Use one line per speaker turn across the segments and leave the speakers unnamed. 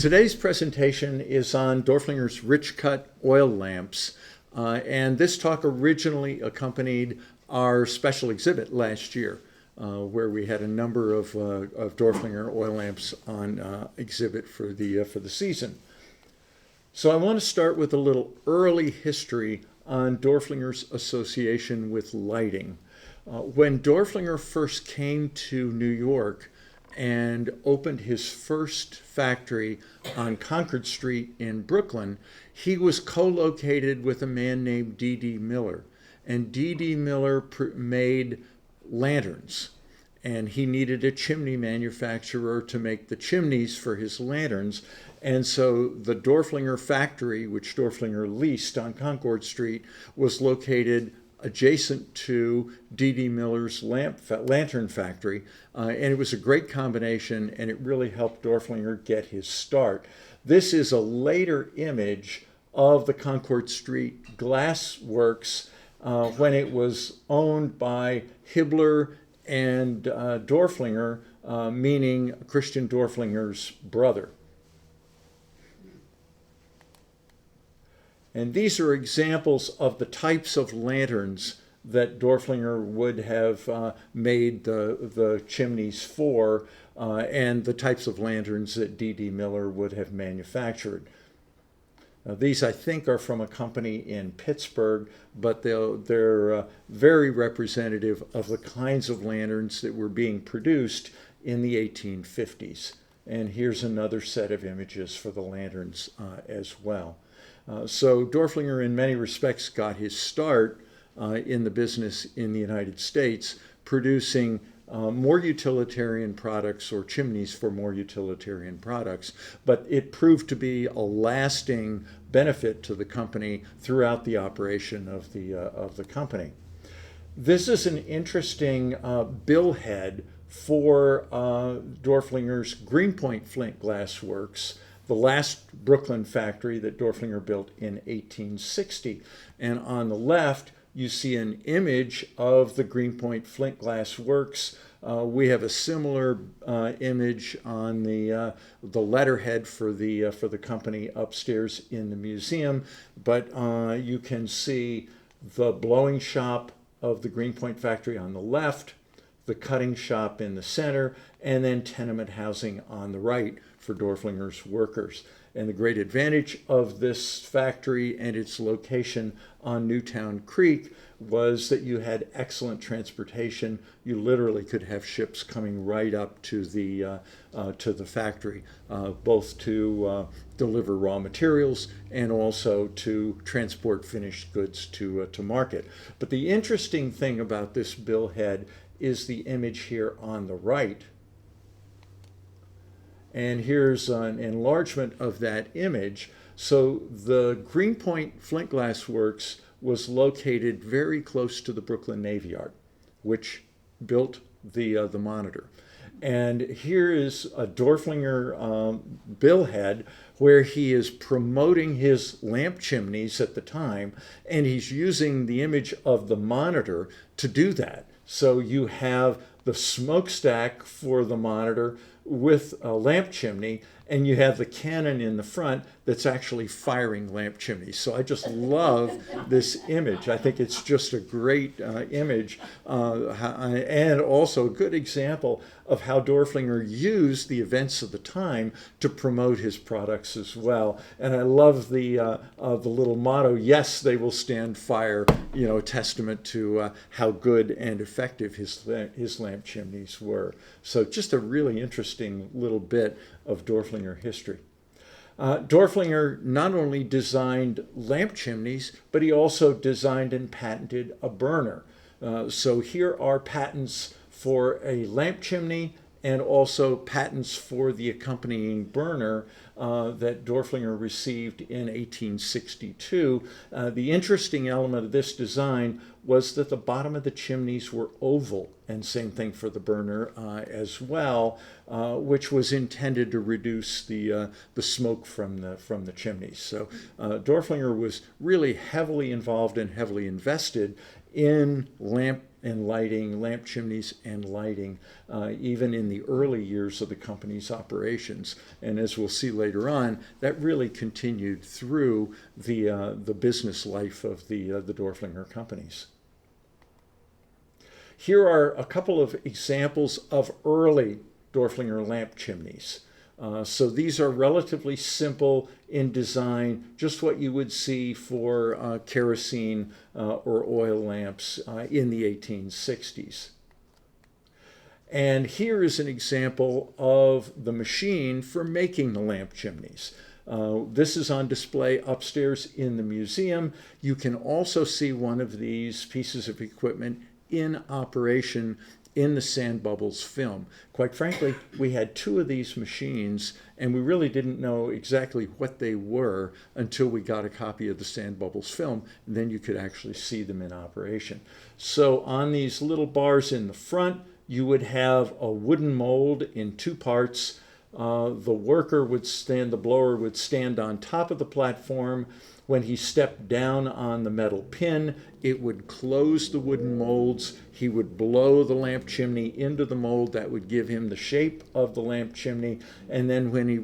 Today's presentation is on Dorflinger's rich cut oil lamps, and this talk originally accompanied our special exhibit last year, where we had a number of Dorflinger oil lamps on exhibit for the season. So I want to start with a little early history on Dorflinger's association with lighting. When Dorflinger first came to New York and opened his first factory on Concord Street in Brooklyn, he was co-located with a man named D.D. Miller. And D.D. Miller made lanterns. And he needed a chimney manufacturer to make the chimneys for his lanterns. And so the Dorflinger Factory, which Dorflinger leased on Concord Street, was located adjacent to D.D. Miller's lantern factory. And it was a great combination, and it really helped Dorflinger get his start. This is a later image of the Concord Street Glass Works when it was owned by Hibbler and Dorflinger, meaning Christian Dorflinger's brother. And these are examples of the types of lanterns that Dorflinger would have made the chimneys for, and the types of lanterns that D.D. Miller would have manufactured. These, I think, are from a company in Pittsburgh, but they're very representative of the kinds of lanterns that were being produced in the 1850s. And here's another set of images for the lanterns as well. So Dorflinger, in many respects, got his start in the business in the United States, producing more utilitarian products, or chimneys for more utilitarian products, but it proved to be a lasting benefit to the company throughout the operation of the company. This is an interesting billhead for Dorflinger's Greenpoint Flint Glass Works, the last Brooklyn factory that Dorflinger built in 1860. And on the left, you see an image of the Greenpoint Flint Glass Works. We have a similar image on the letterhead for the company upstairs in the museum, but you can see the blowing shop of the Greenpoint factory on the left, the cutting shop in the center, and then tenement housing on the right for Dorflinger's workers. And the great advantage of this factory and its location on Newtown Creek was that you had excellent transportation. You literally could have ships coming right up to the factory, both to deliver raw materials and also to transport finished goods to market. But the interesting thing about this billhead is the image here on the right. And here's an enlargement of that image. So the Greenpoint Flint Glass Works was located very close to the Brooklyn Navy Yard, which built the Monitor. And here is a Dorflinger billhead where he is promoting his lamp chimneys at the time, and he's using the image of the Monitor to do that. So you have the smokestack for the Monitor with a lamp chimney, and you have the cannon in the front that's actually firing lamp chimneys. So I just love this image. I think it's just a great image, and also a good example of how Dorflinger used the events of the time to promote his products as well. And I love the little motto, "Yes, they will stand fire," a testament to how good and effective his lamp chimneys were. So just a really interesting little bit of Dorflinger history. Dorflinger not only designed lamp chimneys, but he also designed and patented a burner. So here are patents for a lamp chimney and also patents for the accompanying burner that Dorflinger received in 1862. The interesting element of this design was that the bottom of the chimneys were oval, and same thing for the burner as well, which was intended to reduce the smoke from the chimneys. So Dorflinger was really heavily involved and heavily invested in lamp chimneys and lighting, even in the early years of the company's operations. And as we'll see later on, that really continued through the business life of the Dorflinger companies. Here are a couple of examples of early Dorflinger lamp chimneys. So these are relatively simple in design, just what you would see for kerosene or oil lamps in the 1860s. And here is an example of the machine for making the lamp chimneys. This is on display upstairs in the museum. You can also see one of these pieces of equipment in operation in the Sand Bubbles film. Quite frankly, we had two of these machines, and we really didn't know exactly what they were until we got a copy of the Sand Bubbles film, and then you could actually see them in operation. So on these little bars in the front, you would have a wooden mold in two parts. The blower would stand on top of the platform. When he stepped down on the metal pin, it would close the wooden molds. He would blow the lamp chimney into the mold. That would give him the shape of the lamp chimney. And then when he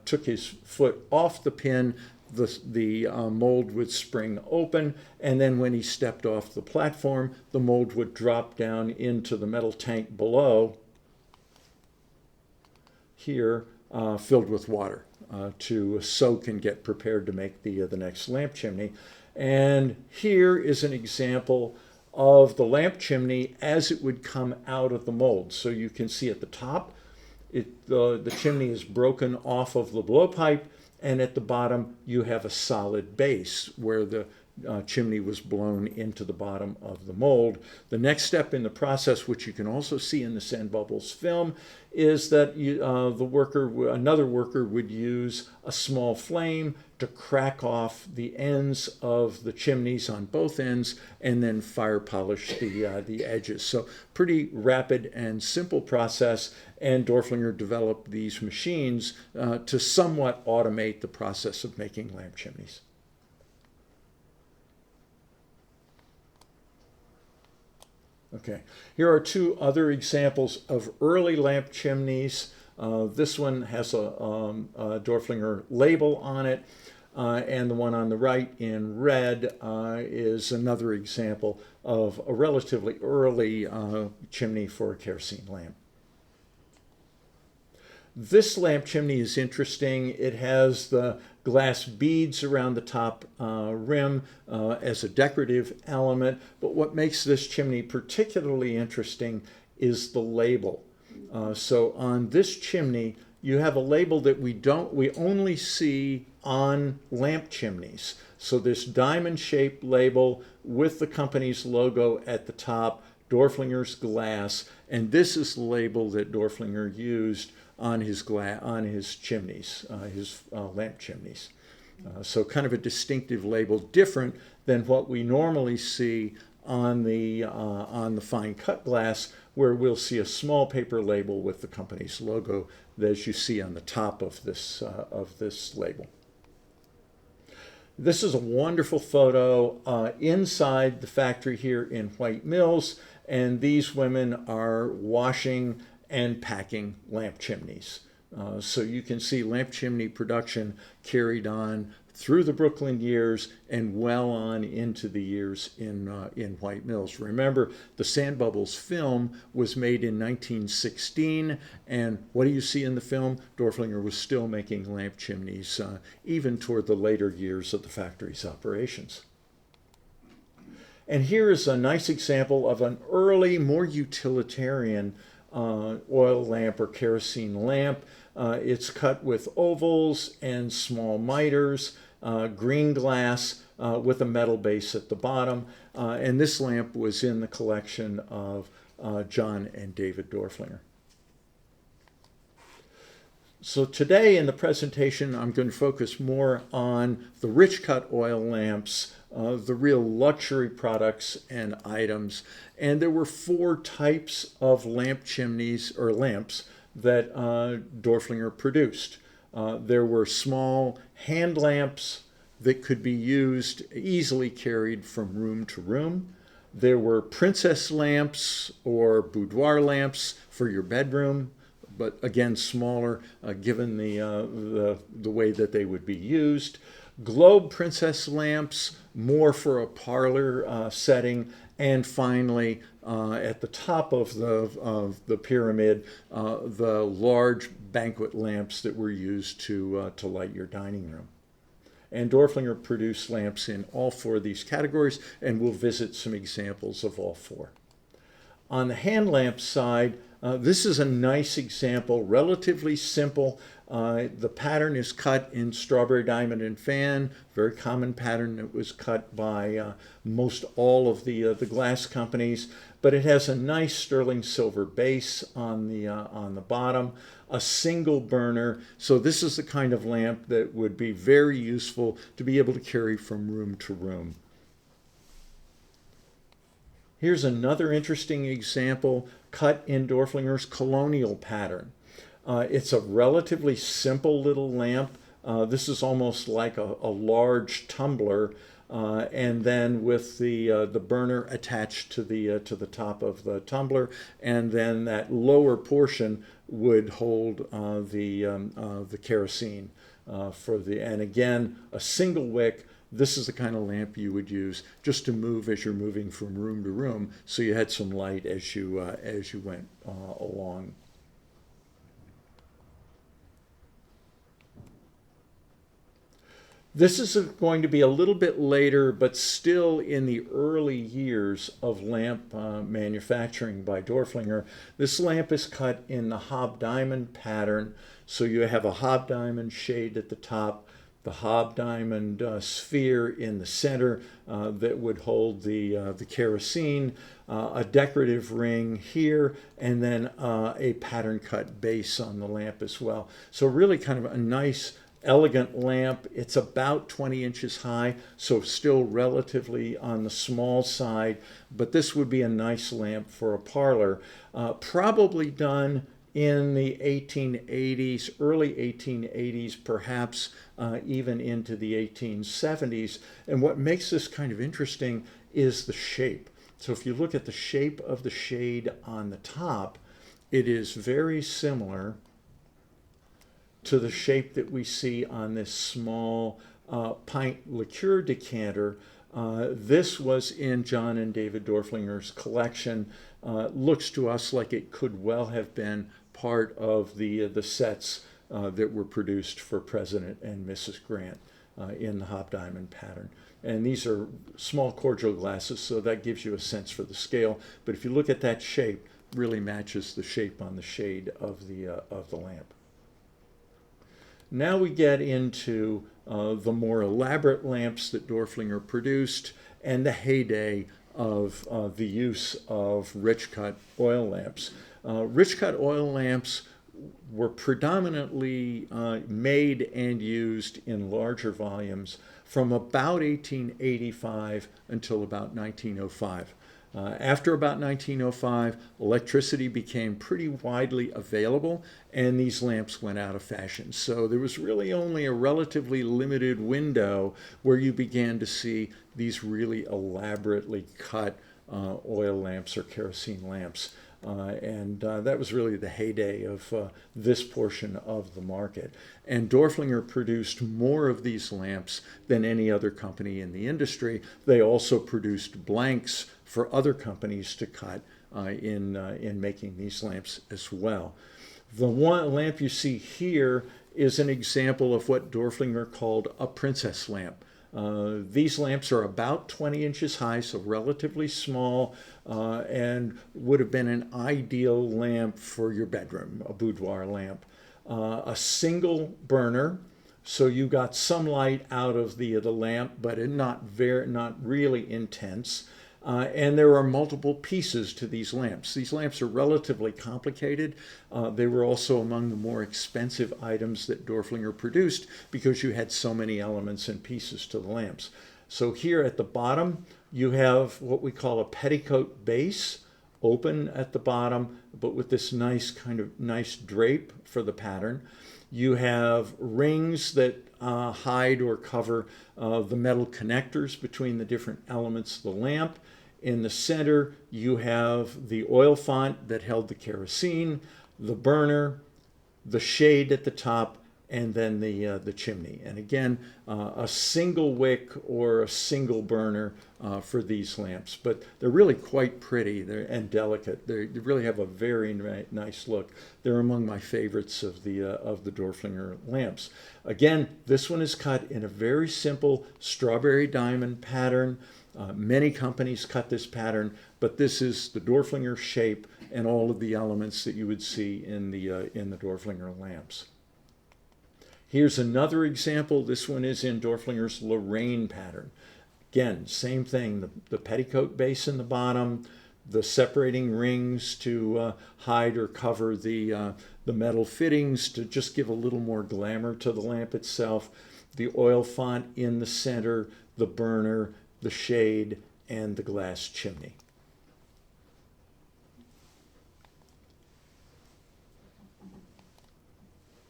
took his foot off the pin, the mold would spring open. And then when he stepped off the platform, the mold would drop down into the metal tank below here, filled with water to soak and get prepared to make the next lamp chimney. And here is an example of the lamp chimney as it would come out of the mold. So you can see at the top, the chimney is broken off of the blowpipe, and at the bottom you have a solid base where the chimney was blown into the bottom of the mold. The next step in the process, which you can also see in the Sand Bubbles film, is that another worker would use a small flame to crack off the ends of the chimneys on both ends and then fire polish the edges. So pretty rapid and simple process, and Dorflinger developed these machines to somewhat automate the process of making lamp chimneys. Okay, here are two other examples of early lamp chimneys. This one has a Dorflinger label on it, and the one on the right in red is another example of a relatively early chimney for a kerosene lamp. This lamp chimney is interesting. It has the glass beads around the top rim as a decorative element, but what makes this chimney particularly interesting is the label. So on this chimney, you have a label that we only see on lamp chimneys. So this diamond-shaped label with the company's logo at the top, Dorflinger's glass, and this is the label that Dorflinger used on his chimneys, his lamp chimneys. So kind of a distinctive label, different than what we normally see on the fine cut glass, where we'll see a small paper label with the company's logo, as you see on the top of this label. This is a wonderful photo inside the factory here in White Mills, and these women are washing and packing lamp chimneys. So you can see lamp chimney production carried on through the Brooklyn years and well on into the years in White Mills. Remember, the Sand Bubbles film was made in 1916, and what do you see in the film? Dorflinger was still making lamp chimneys even toward the later years of the factory's operations. And here is a nice example of an early, more utilitarian oil lamp or kerosene lamp. It's cut with ovals and small miters, green glass with a metal base at the bottom. And this lamp was in the collection of John and David Dorflinger. So today in the presentation, I'm going to focus more on the rich cut oil lamps, the real luxury products and items. And there were four types of lamp chimneys or lamps that Dorflinger produced. There were small hand lamps that could be used, easily carried from room to room. There were princess lamps or boudoir lamps for your bedroom, but again smaller, given the way that they would be used. Globe princess lamps, more for a parlor setting, and finally, at the top of the pyramid, the large banquet lamps that were used to light your dining room. And Dorflinger produced lamps in all four of these categories, and we'll visit some examples of all four. On the hand lamp side, this is a nice example, relatively simple. The pattern is cut in strawberry diamond and fan, very common pattern that was cut by most all of the glass companies, but it has a nice sterling silver base on the bottom, a single burner. So this is the kind of lamp that would be very useful to be able to carry from room to room. Here's another interesting example cut in Dorflinger's colonial pattern. It's a relatively simple little lamp. This is almost like a large tumbler, and then with the burner attached to the top of the tumbler, and then that lower portion would hold the kerosene and again a single wick. This is the kind of lamp you would use just to move as you're moving from room to room, so you had some light as you went along. This is going to be a little bit later, but still in the early years of lamp manufacturing by Dorflinger. This lamp is cut in the hob diamond pattern, so you have a hob diamond shade at the top, the hob diamond sphere in the center that would hold the kerosene, a decorative ring here, and then a pattern cut base on the lamp as well. So really kind of a nice, elegant lamp. It's about 20 inches high, so still relatively on the small side, but this would be a nice lamp for a parlor. Probably done in the 1880s, early 1880s, perhaps even into the 1870s. And what makes this kind of interesting is the shape. So if you look at the shape of the shade on the top, it is very similar to the shape that we see on this small pint liqueur decanter. This was in John and David Dorflinger's collection. Looks to us like it could well have been part of the sets that were produced for President and Mrs. Grant in the hob diamond pattern. And these are small cordial glasses, so that gives you a sense for the scale. But if you look at that shape, really matches the shape on the shade of the lamp. Now we get into the more elaborate lamps that Dorflinger produced and the heyday of the use of rich cut oil lamps. Rich cut oil lamps were predominantly made and used in larger volumes from about 1885 until about 1905. After about 1905, electricity became pretty widely available, and these lamps went out of fashion. So there was really only a relatively limited window where you began to see these really elaborately cut oil lamps or kerosene lamps. And that was really the heyday of this portion of the market. And Dorflinger produced more of these lamps than any other company in the industry. They also produced blanks for other companies to cut in making these lamps as well. The one lamp you see here is an example of what Dorflinger called a princess lamp. These lamps are about 20 inches high, so relatively small, and would have been an ideal lamp for your bedroom, a boudoir lamp. A single burner, so you got some light out of the lamp, but not really intense. And there are multiple pieces to these lamps. These lamps are relatively complicated. They were also among the more expensive items that Dorflinger produced because you had so many elements and pieces to the lamps. So here at the bottom, you have what we call a petticoat base, open at the bottom, but with this nice drape for the pattern. You have rings that hide or cover the metal connectors between the different elements of the lamp. In the center, you have the oil font that held the kerosene, the burner, the shade at the top, and then the chimney. And again, a single wick or a single burner for these lamps. But they're really quite pretty and delicate. They really have a very nice look. They're among my favorites of the Dorflinger lamps. Again, this one is cut in a very simple strawberry diamond pattern. Many companies cut this pattern, but this is the Dorflinger shape and all of the elements that you would see in the Dorflinger lamps. Here's another example. This one is in Dorflinger's Lorraine pattern. Again, same thing, the petticoat base in the bottom, the separating rings to hide or cover the metal fittings to just give a little more glamour to the lamp itself, the oil font in the center, the burner, the shade, and the glass chimney.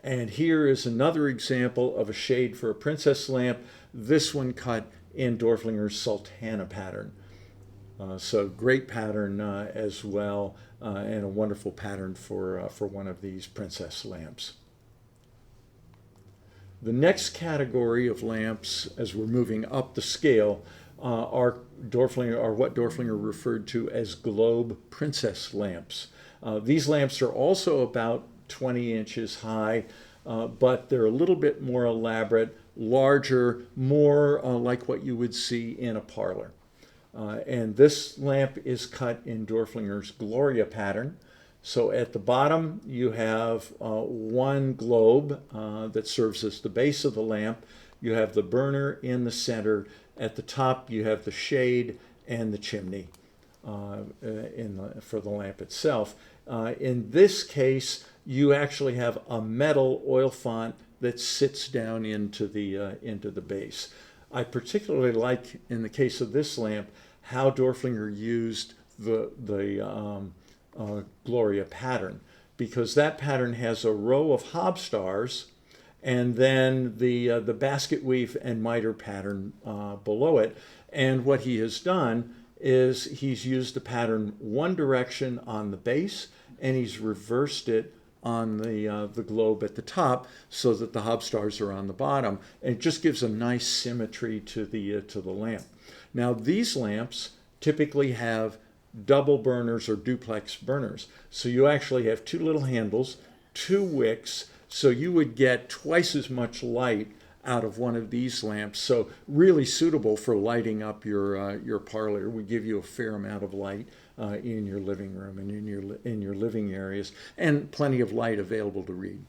And here is another example of a shade for a princess lamp. This one cut in Dorflinger's Sultana pattern. So great pattern as well, and a wonderful pattern for one of these princess lamps. The next category of lamps, as we're moving up the scale, are what Dorflinger referred to as globe princess lamps. These lamps are also about 20 inches high, but they're a little bit more elaborate, larger, more like what you would see in a parlor. And this lamp is cut in Dorflinger's Gloria pattern. So at the bottom, you have one globe that serves as the base of the lamp. You have the burner in the center. At the top, you have the shade and the chimney for the lamp itself. In this case, you actually have a metal oil font that sits down into the base. I particularly like, in the case of this lamp, how Dorflinger used the Gloria pattern, because that pattern has a row of hobstars and then the basket weave and miter pattern below it. And what he has done is he's used the pattern one direction on the base, and he's reversed it on the globe at the top so that the hobstars are on the bottom. And it just gives a nice symmetry to the lamp. Now, these lamps typically have double burners or duplex burners. So you actually have two little handles, two wicks, so you would get twice as much light out of one of these lamps. So really suitable for lighting up your parlor. We give you a fair amount of light in your living room and in your living areas, and plenty of light available to read.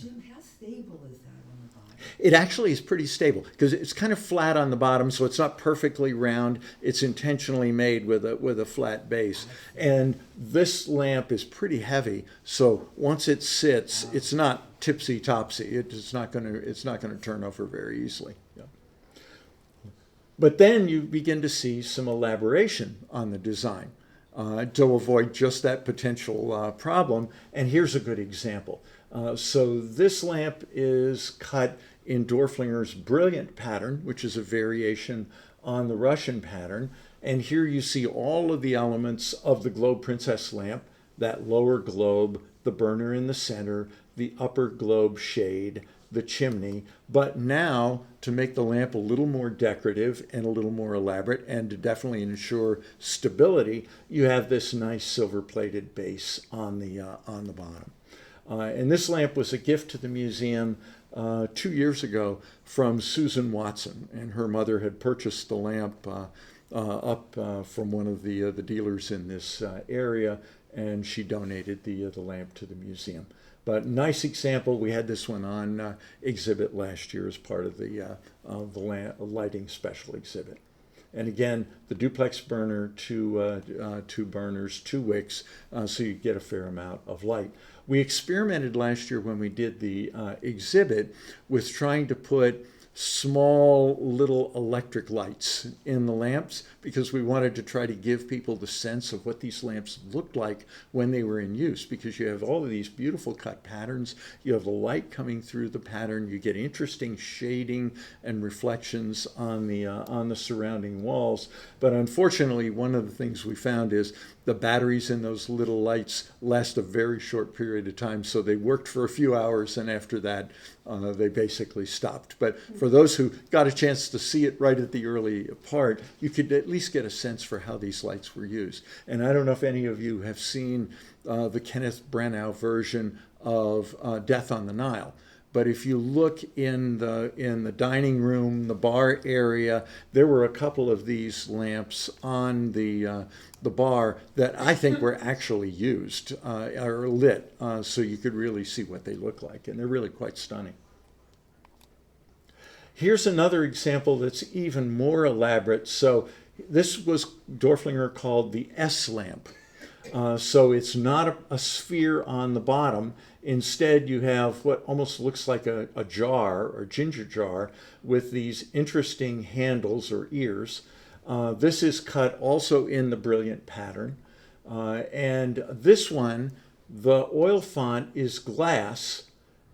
Jim, how stable is that on the bottom?
It actually is pretty stable because it's kind of flat on the bottom, so it's not perfectly round. It's intentionally made with a flat base. And this lamp is pretty heavy, so once it sits, it's not tipsy-topsy. It's not going to turn over very easily. Yeah. But then you begin to see some elaboration on the design to avoid just that potential problem. And here's a good example. So this lamp is cut in Dorflinger's Brilliant pattern, which is a variation on the Russian pattern. And here you see all of the elements of the Globe Princess lamp, that lower globe, the burner in the center, the upper globe shade, the chimney. But now, to make the lamp a little more decorative and a little more elaborate, and to definitely ensure stability, you have this nice silver-plated base on the bottom. And this lamp was a gift to the museum 2 years ago from Susan Watson, and her mother had purchased the lamp up from one of the dealers in this area, and she donated the lamp to the museum. But nice example. We had this one on exhibit last year as part of the lighting special exhibit. And again, the duplex burner, two burners, two wicks, so you get a fair amount of light. We experimented last year when we did the exhibit with trying to put small little electric lights in the lamps because we wanted to try to give people the sense of what these lamps looked like when they were in use, because you have all of these beautiful cut patterns, you have the light coming through the pattern, you get interesting shading and reflections on the surrounding walls. But unfortunately, one of the things we found is the batteries in those little lights last a very short period of time, so they worked for a few hours, and after that they basically stopped. But for those who got a chance to see it right at the early part, you could at least get a sense for how these lights were used. And I don't know if any of you have seen the Kenneth Branagh version of Death on the Nile. But if you look in the dining room, the bar area, there were a couple of these lamps on the bar that I think were actually used or lit, so you could really see what they look like, and they're really quite stunning. Here's another example that's even more elaborate. So this was Dorflinger called the S lamp. So it's not a sphere on the bottom. Instead, you have what almost looks like a jar or ginger jar with these interesting handles or ears. This is cut also in the Brilliant pattern. And this one, the oil font is glass,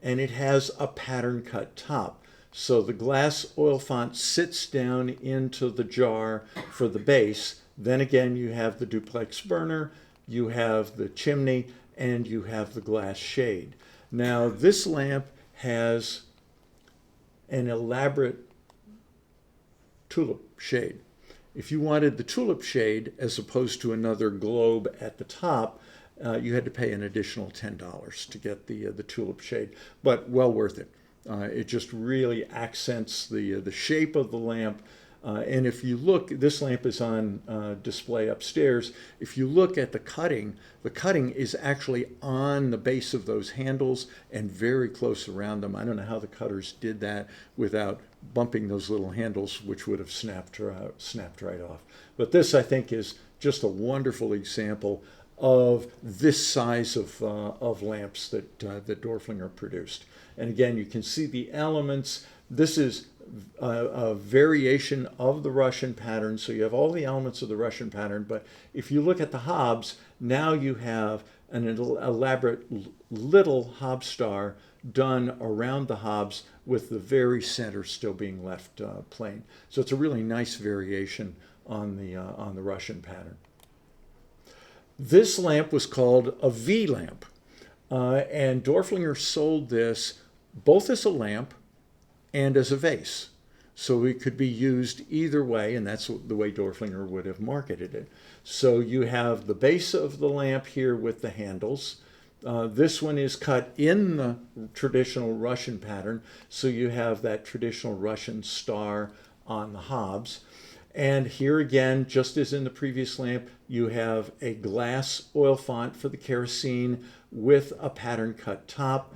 and it has a pattern cut top. So the glass oil font sits down into the jar for the base. Then again, you have the duplex burner, you have the chimney, and you have the glass shade. Now, this lamp has an elaborate tulip shade. If you wanted the tulip shade as opposed to another globe at the top, you had to pay an additional $10 to get the tulip shade, but well worth it. It just really accents the shape of the lamp. And if you look, this lamp is on display upstairs. If you look at the cutting is actually on the base of those handles and very close around them. I don't know how the cutters did that without bumping those little handles, which would have snapped right off. But this, I think, is just a wonderful example of this size of lamps that Dorflinger produced. And again, you can see the elements. This is a variation of the Russian pattern. So you have all the elements of the Russian pattern, but if you look at the hobs, now you have an elaborate little hob star done around the hobs with the very center still being left plain. So it's a really nice variation on the Russian pattern. This lamp was called a V lamp, and Dorflinger sold this both as a lamp and as a vase. So it could be used either way, and that's the way Dorflinger would have marketed it. So you have the base of the lamp here with the handles. This one is cut in the traditional Russian pattern, so you have that traditional Russian star on the hobs. And here again, just as in the previous lamp, you have a glass oil font for the kerosene with a pattern cut top.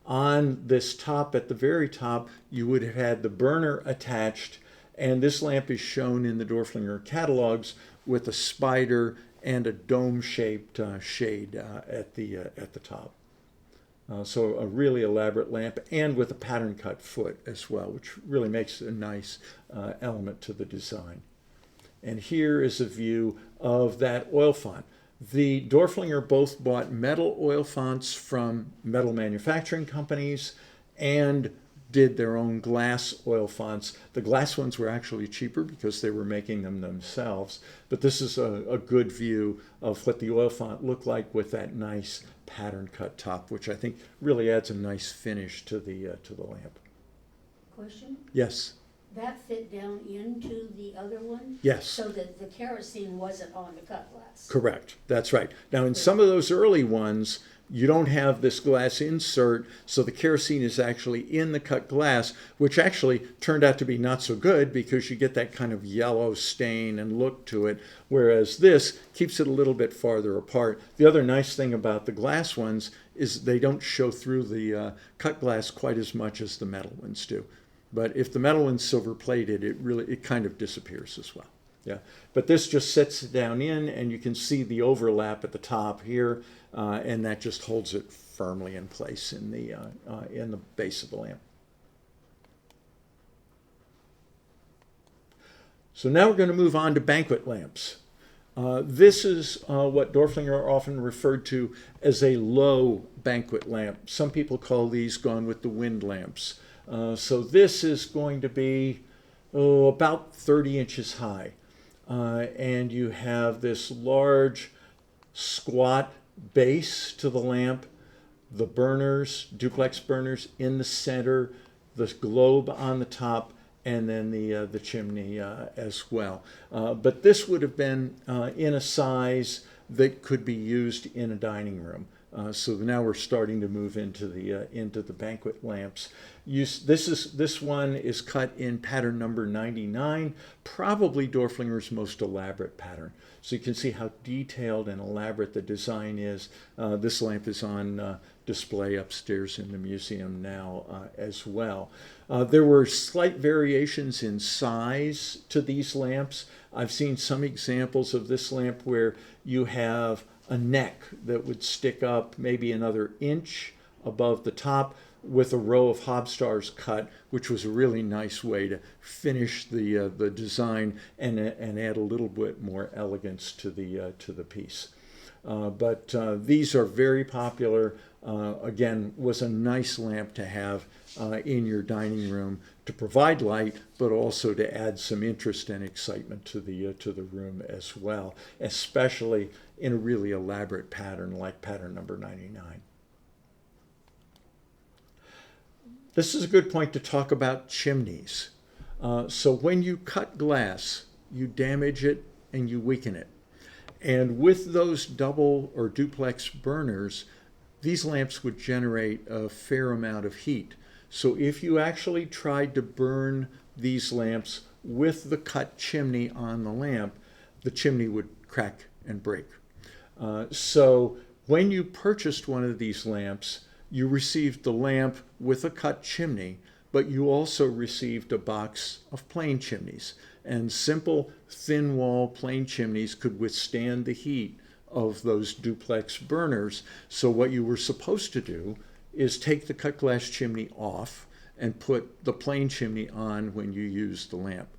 On this top, at the very top, you would have had the burner attached, and this lamp is shown in the Dorflinger catalogs with a spider and a dome-shaped shade at the top. So a really elaborate lamp, and with a pattern cut foot as well, which really makes a nice element to the design. And here is a view of that oil font. The Dorflinger both bought metal oil fonts from metal manufacturing companies and did their own glass oil fonts. The glass ones were actually cheaper because they were making them themselves, but this is a good view of what the oil font looked like with that nice pattern cut top, which I think really adds a nice finish to the lamp.
Question?
Yes.
That fit down into the other one?
Yes.
So that the kerosene wasn't on the cut glass?
Correct. That's right. Now, in some of those early ones, you don't have this glass insert, so the kerosene is actually in the cut glass, which actually turned out to be not so good because you get that kind of yellow stain and look to it, whereas this keeps it a little bit farther apart. The other nice thing about the glass ones is they don't show through the cut glass quite as much as the metal ones do. But if the metal one's silver plated, it kind of disappears as well. Yeah, but this just sets it down in, and you can see the overlap at the top here, and that just holds it firmly in place in the base of the lamp. So now we're going to move on to banquet lamps. This is what Dorflinger often referred to as a low banquet lamp. Some people call these Gone with the Wind lamps. So this is going to be about 30 inches high. And you have this large squat base to the lamp, the burners, duplex burners in the center, the globe on the top, and then the chimney as well. But this would have been in a size that could be used in a dining room. So now we're starting to move into the banquet lamps. This one is cut in pattern number 99, probably Dorflinger's most elaborate pattern. So you can see how detailed and elaborate the design is. This lamp is on display upstairs in the museum now as well. There were slight variations in size to these lamps. I've seen some examples of this lamp where you have a neck that would stick up maybe another inch above the top with a row of hobstars cut, which was a really nice way to finish the design and add a little bit more elegance to the piece. But these are very popular. Again, was a nice lamp to have in your dining room to provide light, but also to add some interest and excitement to the room as well, especially in a really elaborate pattern like pattern number 99. This is a good point to talk about chimneys. So when you cut glass, you damage it and you weaken it. And with those double or duplex burners, these lamps would generate a fair amount of heat. So if you actually tried to burn these lamps with the cut chimney on the lamp, the chimney would crack and break. So when you purchased one of these lamps, you received the lamp with a cut chimney, but you also received a box of plain chimneys. And simple, thin wall plain chimneys could withstand the heat of those duplex burners. So what you were supposed to do is take the cut glass chimney off and put the plain chimney on when you use the lamp.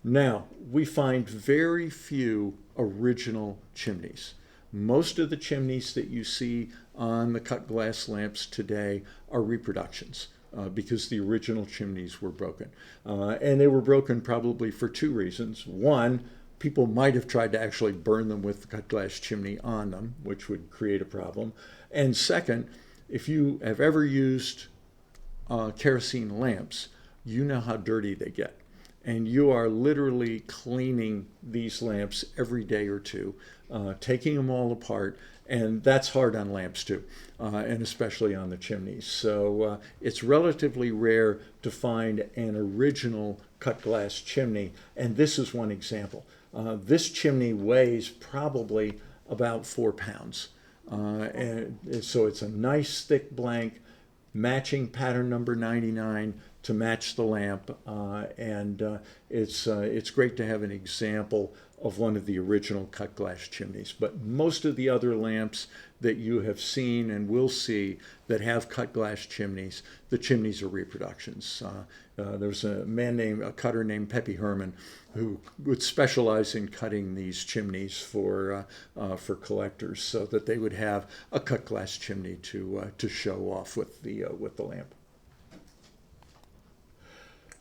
Now, we find very few original chimneys. Most of the chimneys that you see on the cut glass lamps today are reproductions because the original chimneys were broken. And they were broken probably for two reasons. One, people might have tried to actually burn them with the cut glass chimney on them, which would create a problem. And second, if you have ever used kerosene lamps, you know how dirty they get. And you are literally cleaning these lamps every day or two, taking them all apart, and that's hard on lamps too, and especially on the chimneys. So it's relatively rare to find an original cut glass chimney, and this is one example. This chimney weighs probably about 4 pounds. And so it's a nice thick blank, matching pattern number 99 to match the lamp, and it's great to have an example of one of the original cut glass chimneys. But most of the other lamps that you have seen and will see that have cut glass chimneys, the chimneys are reproductions. There's a cutter named Pepe Herman who would specialize in cutting these chimneys for collectors, so that they would have a cut glass chimney to show off with the lamp.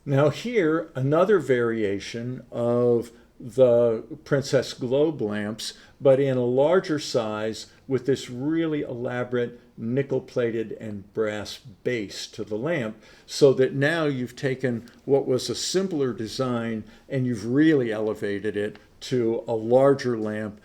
Now here, another variation of the Princess Globe lamps, but in a larger size with this really elaborate nickel-plated and brass base to the lamp, so that now you've taken what was a simpler design and you've really elevated it to a larger lamp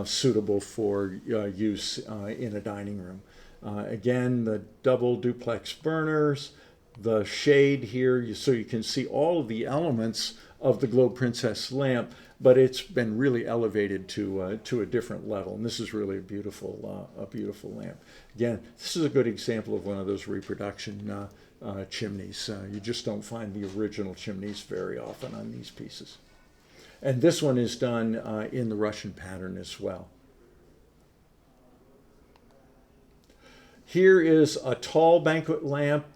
suitable for use in a dining room. Again, the double duplex burners, the shade here, so you can see all of the elements of the Globe Princess lamp, but it's been really elevated to a different level. And this is really a beautiful lamp. Again, this is a good example of one of those reproduction chimneys. You just don't find the original chimneys very often on these pieces. And this one is done in the Russian pattern as well. Here is a tall banquet lamp.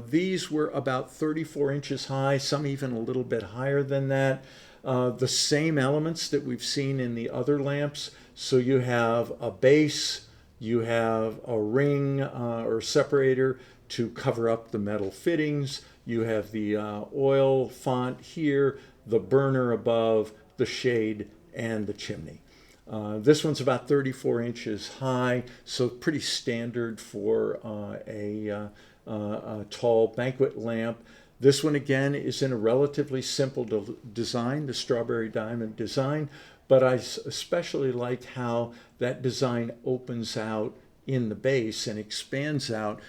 These were about 34 inches high, some even a little bit higher than that. the same elements that we've seen in the other lamps. So you have a base, you have a ring or separator to cover up the metal fittings, you have the oil font here, the burner above, the shade, and the chimney. This one's about 34 inches high, so pretty standard for a tall banquet lamp. This one again is in a relatively simple design, the strawberry diamond design, but I especially like how that design opens out in the base and expands out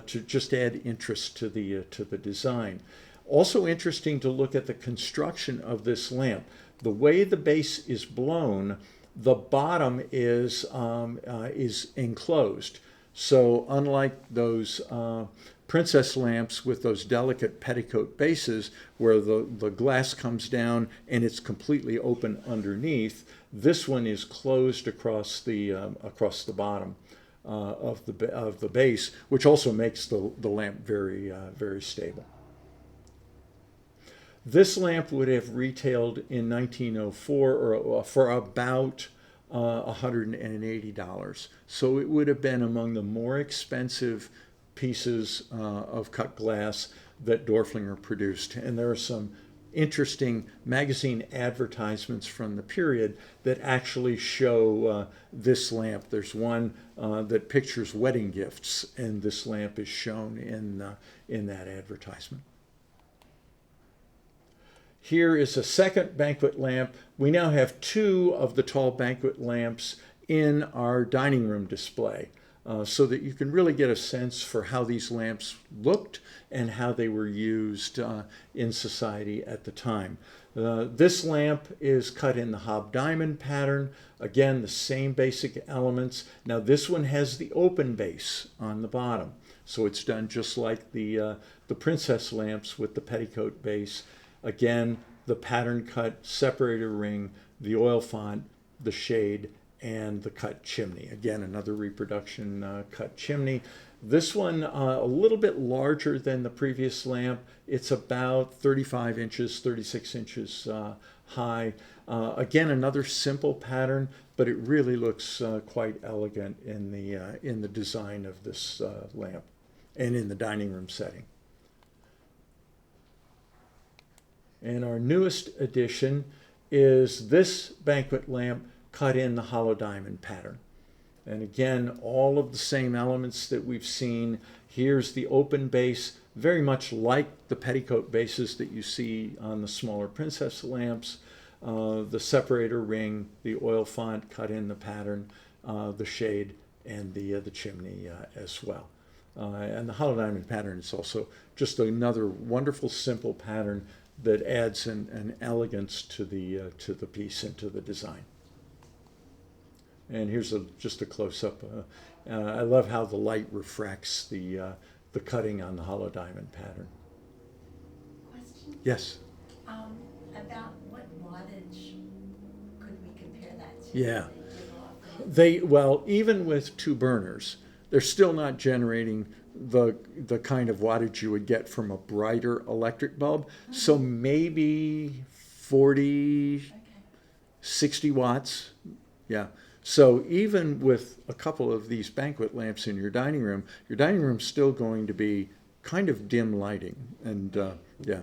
to just add interest to the design. Also interesting to look at the construction of this lamp. The way the base is blown, the bottom is enclosed. So unlike those princess lamps with those delicate petticoat bases where the glass comes down and it's completely open underneath, this one is closed across the bottom of the base, which also makes the lamp very stable. This lamp would have retailed in 1904 or for about $180. So it would have been among the more expensive pieces of cut glass that Dorflinger produced. And there are some interesting magazine advertisements from the period that actually show this lamp. There's one that pictures wedding gifts, and this lamp is shown in that advertisement. Here is a second banquet lamp. We now have two of the tall banquet lamps in our dining room display, so that you can really get a sense for how these lamps looked and how they were used in society at the time. This lamp is cut in the hob diamond pattern. Again, the same basic elements. Now this one has the open base on the bottom, so it's done just like the princess lamps with the petticoat base. Again, the pattern cut separator ring, the oil font, the shade, and the cut chimney. Again, another reproduction cut chimney. This one a little bit larger than the previous lamp. It's about 35 inches, 36 inches high. Again, another simple pattern, but it really looks quite elegant in the design of this lamp and in the dining room setting. And our newest addition is this banquet lamp cut in the hollow diamond pattern. And again, all of the same elements that we've seen. Here's the open base, very much like the petticoat bases that you see on the smaller princess lamps. The separator ring, the oil font cut in the pattern, the shade, and the chimney as well. And the hollow diamond pattern is also just another wonderful, simple pattern that adds an elegance to the piece and to the design. And here's just a close-up. I love how the light refracts the cutting on the hollow diamond pattern.
Question?
Yes.
About what wattage could we compare that to?
Yeah.
They give off?
Well, even with two burners, they're still not generating the kind of wattage you would get from a brighter electric bulb. So maybe 40, 60 watts. Yeah. So even with a couple of these banquet lamps in your dining room's still going to be kind of dim lighting, and yeah,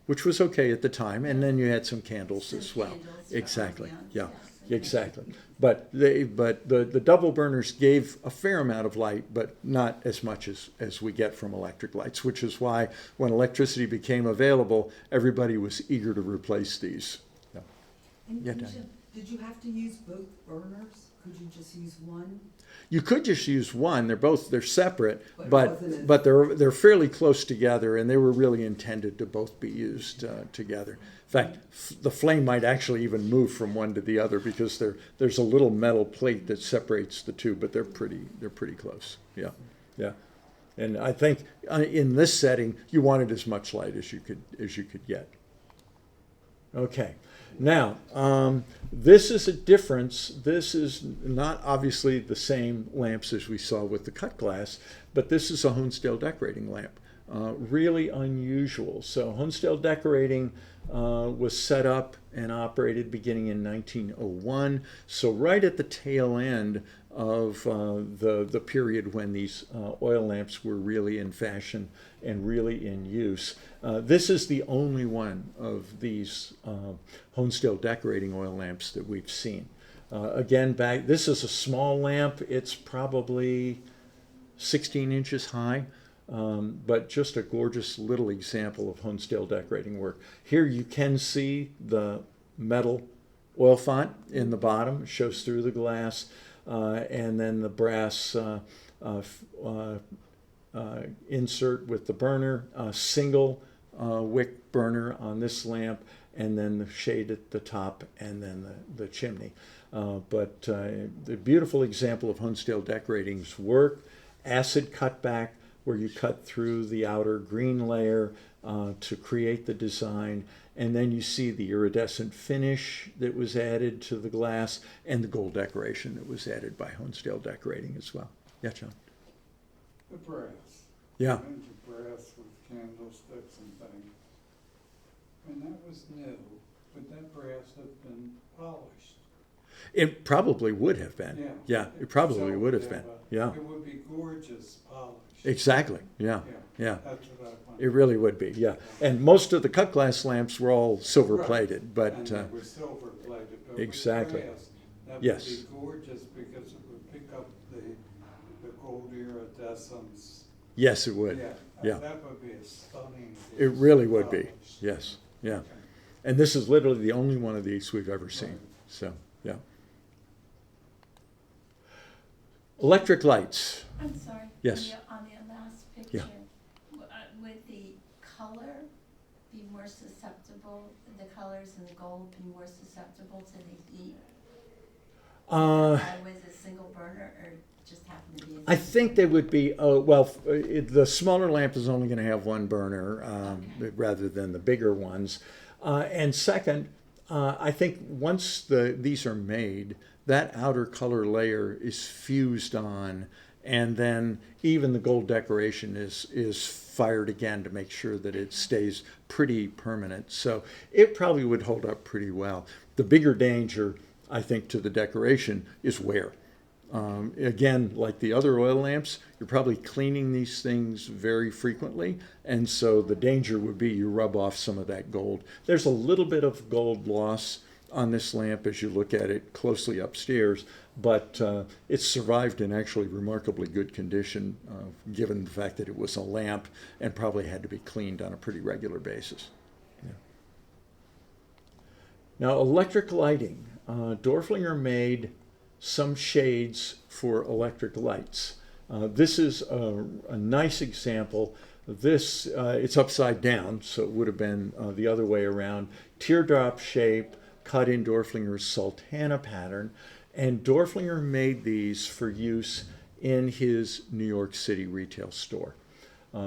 which was okay at the time. And then you had some candles as well. Exactly. Yeah. Exactly. But the double burners gave a fair amount of light, but not as much as we get from electric lights, which is why when electricity became available, everybody was eager to replace these. Yeah.
And
Yeah,
did you have to use both burners? Could you just use one?
You could just use one. They're separate,
But
but they're fairly close together, and they were really intended to both be used together. In fact, the flame might actually even move from one to the other because there's a little metal plate that separates the two, but they're pretty close. Yeah, yeah. And I think in this setting, you wanted as much light as you could get. Okay. Now, this is a difference. This is not obviously the same lamps as we saw with the cut glass, but this is a Honesdale decorating lamp. really unusual. So Honesdale Decorating was set up and operated beginning in 1901. So right at the tail end of the period when these oil lamps were really in fashion and really in use. This is the only one of these Honesdale Decorating oil lamps that we've seen. Again, this is a small lamp. It's probably 16 inches high, but just a gorgeous little example of Honesdale Decorating work. Here you can see the metal oil font in the bottom. It shows through the glass, and then the brass insert with the burner, single wick burner on this lamp, and then the shade at the top, and then the chimney. But the beautiful example of Honesdale Decorating's work, acid cutback, where you cut through the outer green layer to create the design, and then you see the iridescent finish that was added to the glass, and the gold decoration that was added by Honesdale Decorating as well. Yeah, John?
The brass.
Yeah.
Into brass with candlesticks and things. And that was new, but that brass had been polished.
It probably would have been.
Yeah.
Yeah, it probably
So,
would have been. Yeah.
It would be gorgeous polished.
Exactly. Yeah.
Yeah.
Yeah.
That's what I wanted.
It really would be. Yeah. And most of the cut glass lamps were all silver plated,
And
but
they were silver plated, but
exactly.
with brass, that
Yes.
would be gorgeous because it would pick up the gold iridescence.
yes, it would.
Yeah.
Yeah.
That would be a stunning.
It really would be.
polished.
Yes. Yeah.
Okay.
And this is literally the only one of these we've ever seen.
Right.
So, yeah. Electric lights.
I'm sorry.
Yes.
On the last picture,
Yeah.
Would the color be more susceptible, the colors in the gold be more susceptible to the heat? Was a single burner or just happened to be a
I think they would be, the smaller lamp is only going to have one burner rather than the bigger ones. And second, I think once these are made, that outer color layer is fused on, and then even the gold decoration is fired again to make sure that it stays pretty permanent. So it probably would hold up pretty well. The bigger danger, I think, to the decoration is wear. Again, like the other oil lamps, you're probably cleaning these things very frequently, and so the danger would be you rub off some of that gold. There's a little bit of gold loss on this lamp as you look at it closely upstairs, but it's survived in actually remarkably good condition, given the fact that it was a lamp and probably had to be cleaned on a pretty regular basis. Yeah. Now, electric lighting. Dorflinger made some shades for electric lights. This is a nice example. This, it's upside down, so it would have been the other way around. Teardrop shape, cut in Dorflinger's Sultana pattern. And Dorflinger made these for use in his New York City retail store.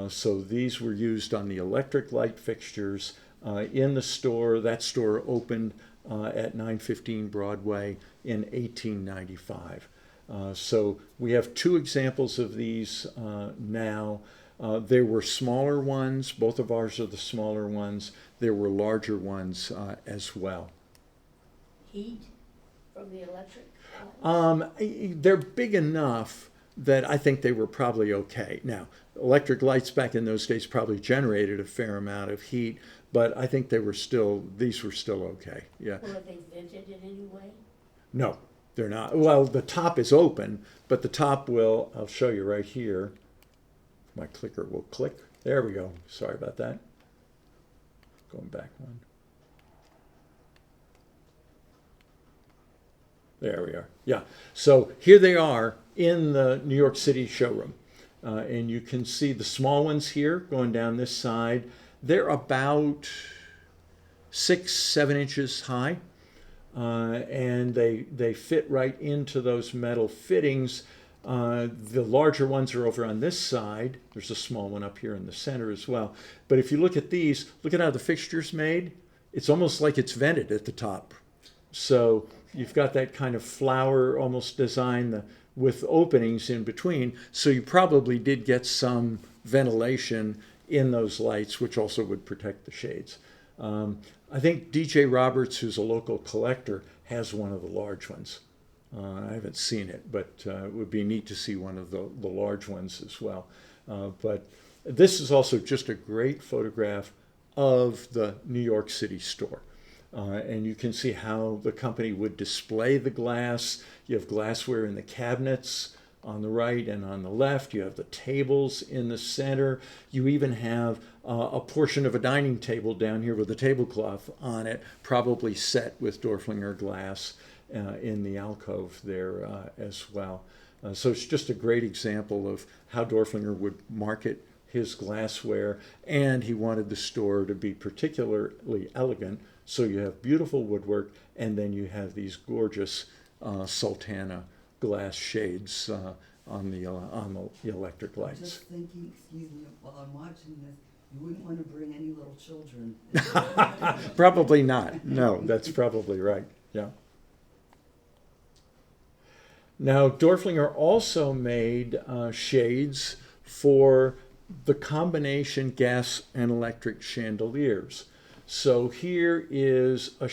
So these were used on the electric light fixtures in the store. That store opened at 915 Broadway in 1895. So we have two examples of these now. There were smaller ones. Both of ours are the smaller ones. There were larger ones as well.
Heat from the electric lights?
They're big enough that I think they were probably okay. Now, electric lights back in those days probably generated a fair amount of heat, but I think these were still okay. Yeah.
Well, are they vented in any way?
No, they're not. Well, the top is open, but the top I'll show you right here. My clicker will click. There we go. Sorry about that. Going back one. There we are. Yeah. So here they are in the New York City showroom. And you can see the small ones here going down this side. They're about 6-7 inches high. And they fit right into those metal fittings. The larger ones are over on this side. There's a small one up here in the center as well. But if you look at these, look at how the fixture's made. It's almost like it's vented at the top. So you've got that kind of flower almost design with openings in between. So you probably did get some ventilation in those lights, which also would protect the shades. I think DJ Roberts, who's a local collector, has one of the large ones. I haven't seen it, but it would be neat to see one of the large ones as well. But this is also just a great photograph of the New York City store. And you can see how the company would display the glass. You have glassware in the cabinets on the right and on the left. You have the tables in the center. You even have a portion of a dining table down here with a tablecloth on it, probably set with Dorflinger glass in the alcove there as well. So it's just a great example of how Dorflinger would market his glassware, and he wanted the store to be particularly elegant. So you have beautiful woodwork, and then you have these gorgeous Sultana glass shades on the electric
I'm
lights.
just thinking, excuse me, while I'm watching this, you wouldn't want to bring any little children.
Probably not. No, that's probably right. Yeah. Now, Dorflinger also made shades for the combination gas and electric chandeliers. So here is a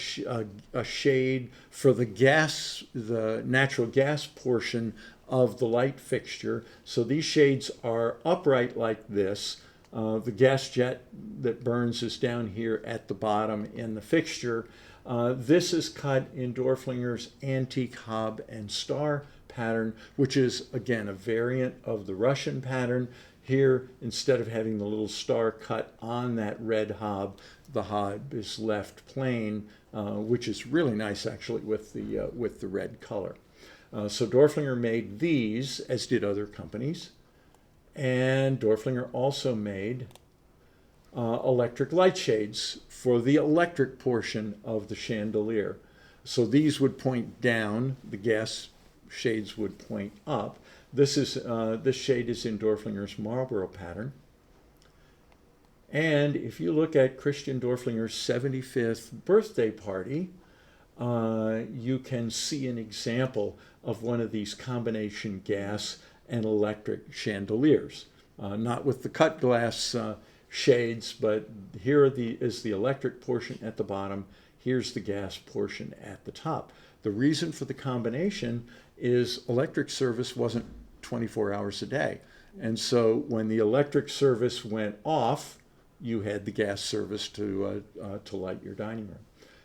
shade for the natural gas portion of the light fixture. So these shades are upright like this. The gas jet that burns is down here at the bottom in the fixture. This is cut in Dorflinger's antique hob and star pattern, which is, again, a variant of the Russian pattern. Here, instead of having the little star cut on that red hob, the hob is left plain, which is really nice, actually, with the red color. So Dorflinger made these, as did other companies. And Dorflinger also made electric light shades for the electric portion of the chandelier. So these would point down, the gas shades would point up. This shade is in Dorflinger's Marlborough pattern. And if you look at Christian Dorflinger's 75th birthday party, you can see an example of one of these combination gas and electric chandeliers. Not with the cut glass shades, but here is the electric portion at the bottom. Here's the gas portion at the top. The reason for the combination is electric service wasn't 24 hours a day. And so when the electric service went off, you had the gas service to light your dining room.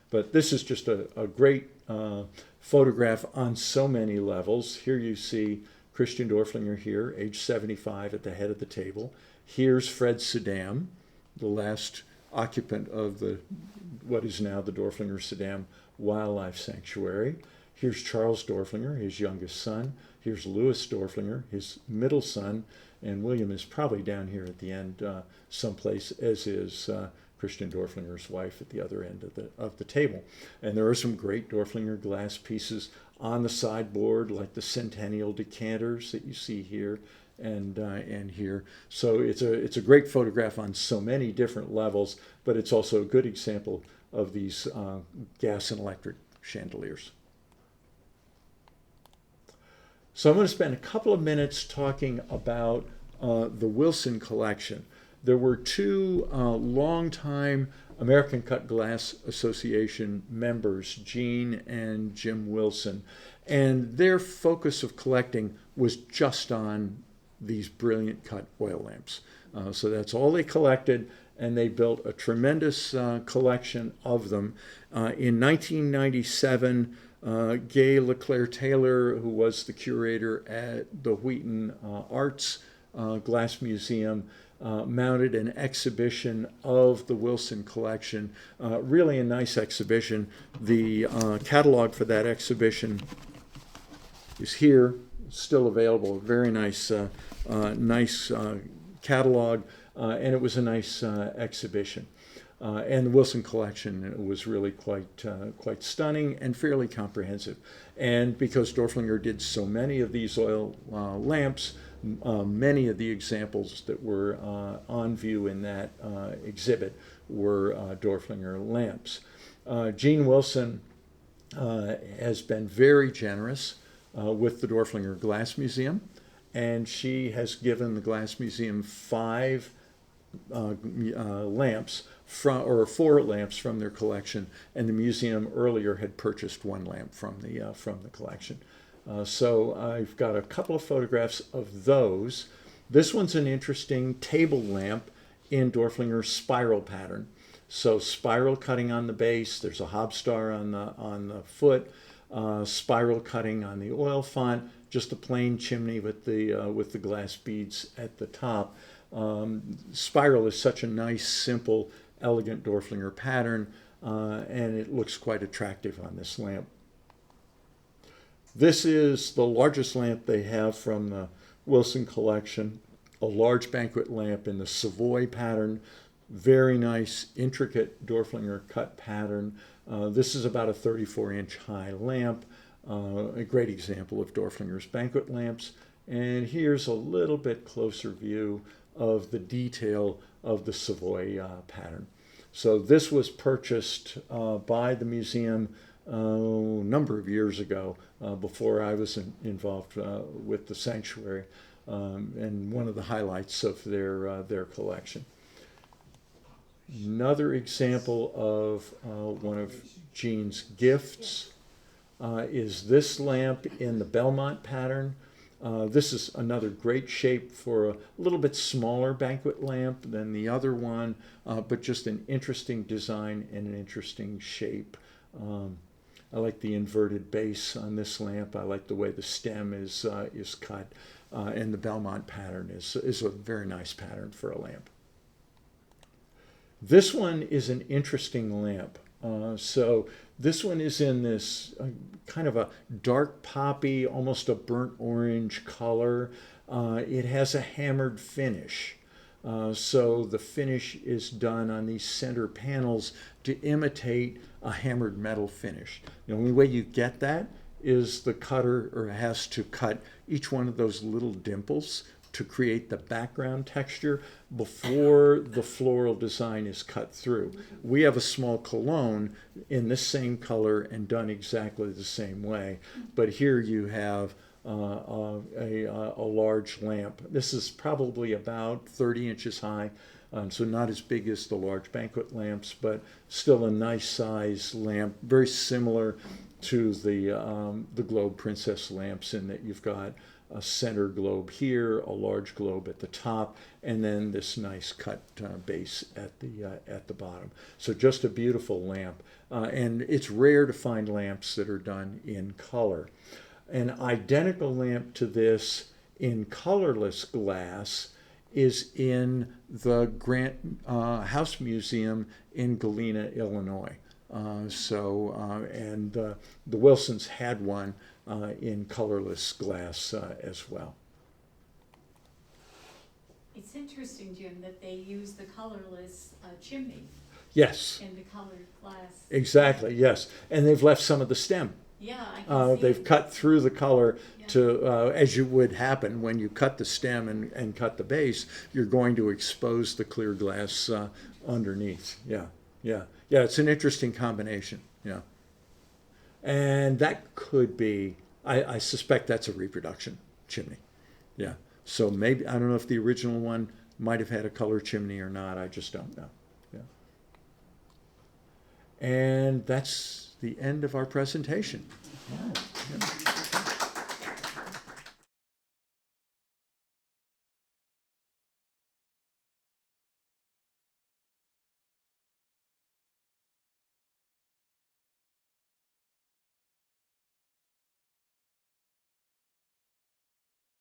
But this is just a great photograph on so many levels. Here you see Christian Dorflinger here, age 75, at the head of the table. Here's Fred Saddam, the last occupant of what is now the Dorflinger Saddam Wildlife Sanctuary. Here's Charles Dorflinger, his youngest son. Here's Louis Dorflinger, his middle son. And William is probably down here at the end someplace, as is Christian Dorflinger's wife at the other end of the table. And there are some great Dorflinger glass pieces on the sideboard, like the Centennial decanters that you see here and here. So it's a great photograph on so many different levels, but it's also a good example of these gas and electric chandeliers. So I'm going to spend a couple of minutes talking about the Wilson collection. There were two longtime American Cut Glass Association members, Gene and Jim Wilson, and their focus of collecting was just on these brilliant cut oil lamps. So that's all they collected, and they built a tremendous collection of them. In 1997, Gay LeClaire Taylor, who was the curator at the Wheaton Arts Glass Museum, mounted an exhibition of the Wilson collection, really a nice exhibition. The catalog for that exhibition is here, still available, a very nice catalog, and it was a nice exhibition. And the Wilson collection was really quite stunning and fairly comprehensive. And because Dorflinger did so many of these oil lamps, many of the examples that were on view in that exhibit were Dorflinger lamps. Jean Wilson has been very generous with the Dorflinger Glass Museum, and she has given the Glass Museum 5 lamps from, or 4 lamps from their collection, and the museum earlier had purchased 1 lamp from the collection. So I've got a couple of photographs of those. This one's an interesting table lamp in Dorflinger spiral pattern. So spiral cutting on the base, there's a hobstar on the foot, spiral cutting on the oil font, just a plain chimney with the glass beads at the top. Spiral is such a nice, simple, elegant Dorflinger pattern, and it looks quite attractive on this lamp. This is the largest lamp they have from the Wilson collection, a large banquet lamp in the Savoy pattern. Very nice, intricate Dorflinger cut pattern. This is about a 34-inch high lamp, a great example of Dorflinger's banquet lamps. And here's a little bit closer view of the detail of the Savoy pattern. So this was purchased by the museum a number of years ago, before I was involved with the sanctuary, and one of the highlights of their collection. Another example of one of Jean's gifts is this lamp in the Belmont pattern. This is another great shape for a little bit smaller banquet lamp than the other one, but just an interesting design and an interesting shape. I like the inverted base on this lamp. I like the way the stem is cut, and the Belmont pattern is a very nice pattern for a lamp. This one is an interesting lamp. So this one is in this kind of a dark poppy, almost a burnt orange color. It has a hammered finish. So the finish is done on these center panels to imitate a hammered metal finish. The only way you get that is the cutter has to cut each one of those little dimples to create the background texture before the floral design is cut through. We have a small cologne in this same color and done exactly the same way, but here you have a large lamp. This is probably about 30 inches high, so not as big as the large banquet lamps, but still a nice size lamp, very similar to the Globe Princess lamps in that you've got a center globe here, a large globe at the top, and then this nice cut base at the bottom. So just a beautiful lamp, and it's rare to find lamps that are done in color. An identical lamp to this in colorless glass is in the Grant House Museum in Galena, Illinois. And the Wilsons had one in colorless glass as well.
It's interesting, Jim, that they use the colorless chimney
Yes,
in the colored glass.
exactly, yes. And they've left some of the stem.
Yeah, I can see
They've
it.
cut through the color
Yeah.
to, as you would happen when you cut the stem and cut the base, you're going to expose the clear glass underneath. Yeah, yeah. Yeah, it's an interesting combination, yeah. And that could be, I suspect that's a reproduction chimney, yeah. So maybe, I don't know if the original one might have had a color chimney or not, I just don't know, yeah. And that's the end of our presentation.
Yeah.
Yeah.